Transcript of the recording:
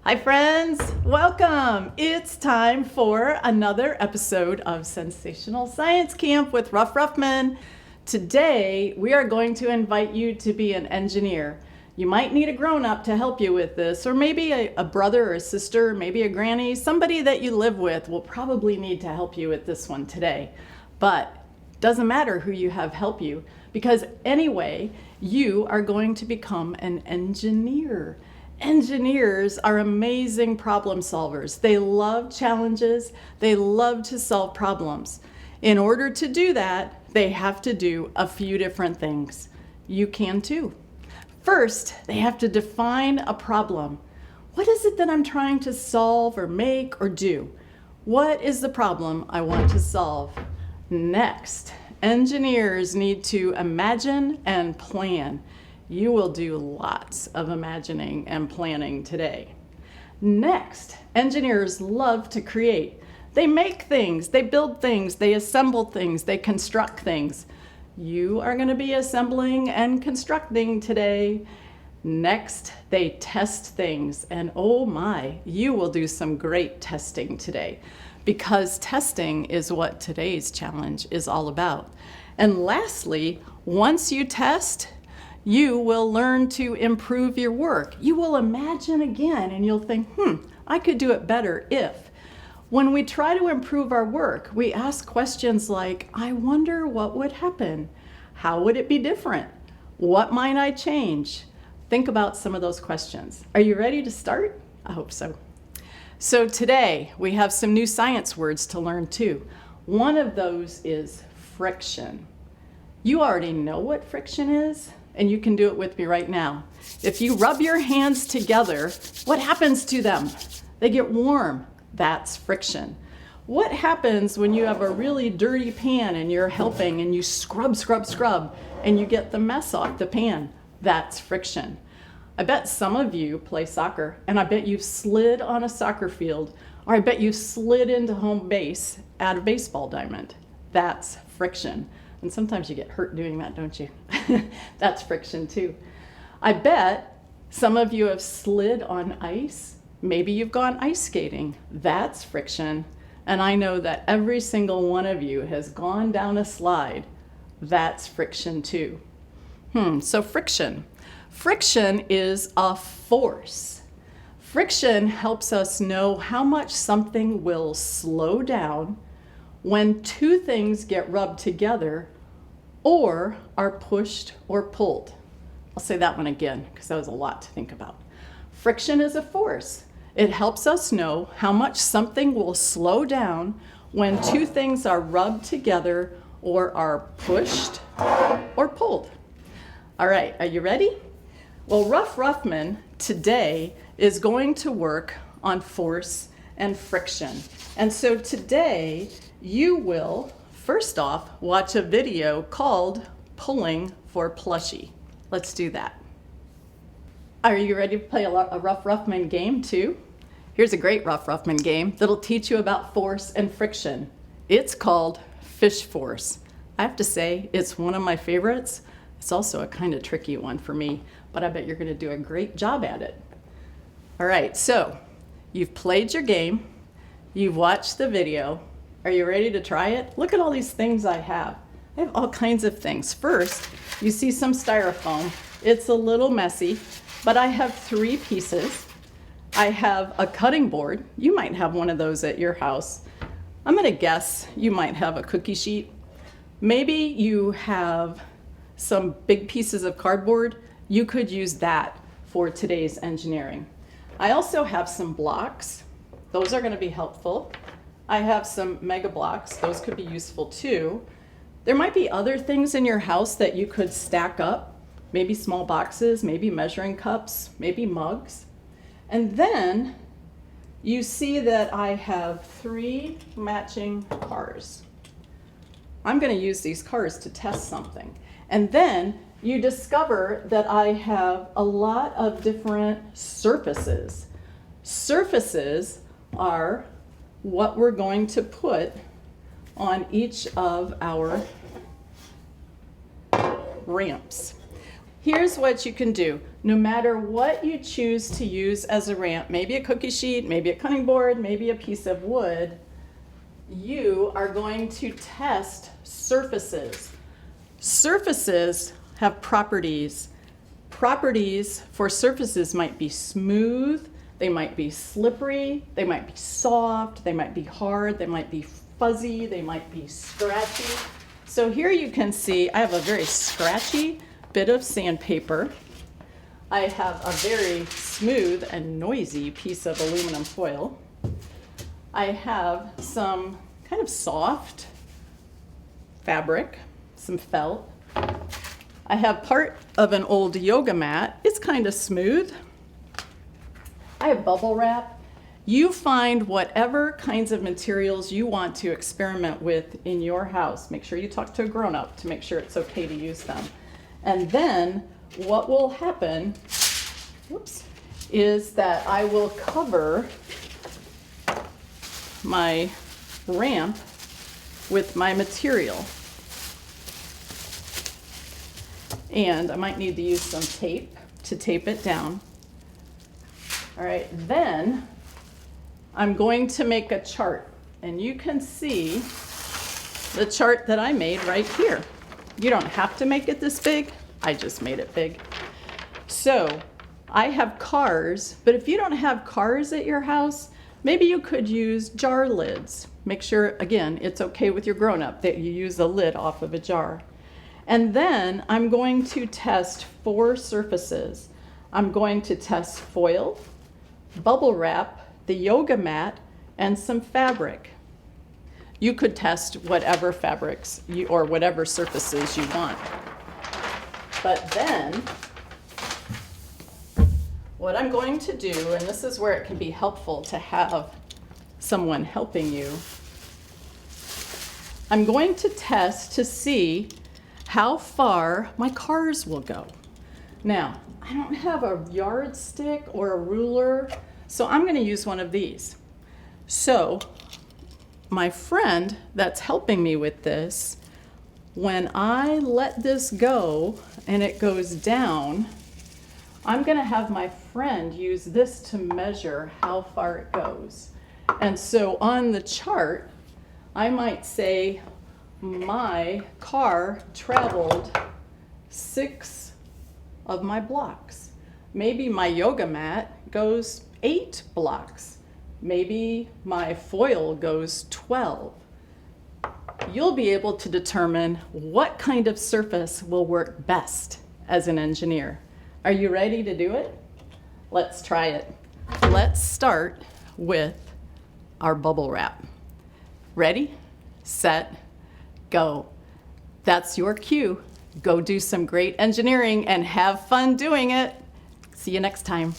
Hi friends, welcome. It's time for another episode of Sensational Science Camp with Ruff Ruffman. Today we are going to invite you to be an engineer. You might need a grown-up to help you with this, or maybe a brother or a sister, maybe a granny, somebody that you live with will probably need to help you with this one today. But doesn't matter who you have help you, because anyway, you are going to become an engineer. Engineers are amazing problem solvers. They love challenges. They love to solve problems. In order to do that, they have to do a few different things. You can too. First, they have to define a problem. What is it that I'm trying to solve or make or do? What is the problem I want to solve? Next, engineers need to imagine and plan. You will do lots of imagining and planning today. Next, engineers love to create. They make things, they build things, they assemble things, they construct things. You are going to be assembling and constructing today. Next, they test things. And oh my, you will do some great testing today, because testing is what today's challenge is all about. And lastly, once you test, you will learn to improve your work. You will imagine again and you'll think, I could do it better if. When we try to improve our work, we ask questions like, I wonder what would happen? How would it be different? What might I change? Think about some of those questions. Are you ready to start? I hope so. So today we have some new science words to learn too. One of those is friction. You already know what friction is, and you can do it with me right now. If you rub your hands together, what happens to them? They get warm. That's friction. What happens when you have a really dirty pan and you're helping and you scrub, and you get the mess off the pan? That's friction. I bet some of you play soccer, and I bet you've slid on a soccer field, or I bet you slid into home base at a baseball diamond. That's friction. And sometimes you get hurt doing that, don't you? That's friction too. I bet some of you have slid on ice. Maybe you've gone ice skating. That's friction. And I know that every single one of you has gone down a slide. That's friction too. So friction. Friction is a force. Friction helps us know how much something will slow down when two things get rubbed together or are pushed or pulled. I'll say that one again because that was a lot to think about. Friction is a force. It helps us know how much something will slow down when two things are rubbed together or are pushed or pulled. All right, are you ready? Well, Ruff Ruffman today is going to work on force and friction. And so today you will, first off, watch a video called Pulling for Plushie. Let's do that. Are you ready to play a Ruff Ruffman game too? Here's a great Ruff Ruffman game that'll teach you about force and friction. It's called Fish Force. I have to say, it's one of my favorites. It's also a kind of tricky one for me, but I bet you're going to do a great job at it. All right, so you've played your game, you've watched the video. Are you ready to try it? Look at all these things I have. I have all kinds of things. First, you see some styrofoam. It's a little messy, but I have 3 pieces. I have a cutting board. You might have one of those at your house. I'm going to guess you might have a cookie sheet. Maybe you have some big pieces of cardboard. You could use that for today's engineering. I also have some blocks. Those are going to be helpful. I have some mega blocks. Those could be useful too. There might be other things in your house that you could stack up. Maybe small boxes, maybe measuring cups, maybe mugs. And then you see that I have 3 matching cars. I'm going to use these cars to test something. And then you discover that I have a lot of different surfaces. Surfaces are what we're going to put on each of our ramps. here's what you can do. No matter what you choose to use as a ramp, maybe a cookie sheet, maybe a cutting board, maybe a piece of wood, you are going to test surfaces. Surfaces have properties. Properties for surfaces might be smooth, they might be slippery, they might be soft, they might be hard, they might be fuzzy, they might be scratchy. So here you can see I have a very scratchy bit of sandpaper. I have a very smooth and noisy piece of aluminum foil. I have some kind of soft fabric, some felt. I have part of an old yoga mat. It's kind of smooth. I have bubble wrap. You find whatever kinds of materials you want to experiment with in your house. Make sure you talk to a grown-up to make sure it's okay to use them. And then what will happen, is that I will cover my ramp with my material. And I might need to use some tape to tape it down. All right, then I'm going to make a chart, and you can see the chart that I made right here. You don't have to make it this big. I just made it big. So I have cars, but if you don't have cars at your house, maybe you could use jar lids. Make sure, again, it's okay with your grown-up that you use a lid off of a jar. And then I'm going to test 4 surfaces. I'm going to test foil, bubble wrap, the yoga mat, and some fabric. You could test whatever fabrics or whatever surfaces you want. But then, what I'm going to do, and this is where it can be helpful to have someone helping you, I'm going to test to see how far my cars will go. Now, I don't have a yardstick or a ruler, so I'm going to use one of these. So, my friend that's helping me with this, when I let this go and it goes down, I'm going to have my friend use this to measure how far it goes. And so on the chart, I might say my car traveled 6 of my blocks. Maybe my yoga mat goes 8 blocks. Maybe my foil goes 12. You'll be able to determine what kind of surface will work best as an engineer. Are you ready to do it? Let's try it. Let's start with our bubble wrap. Ready, set, go. That's your cue. Go do some great engineering and have fun doing it. See you next time.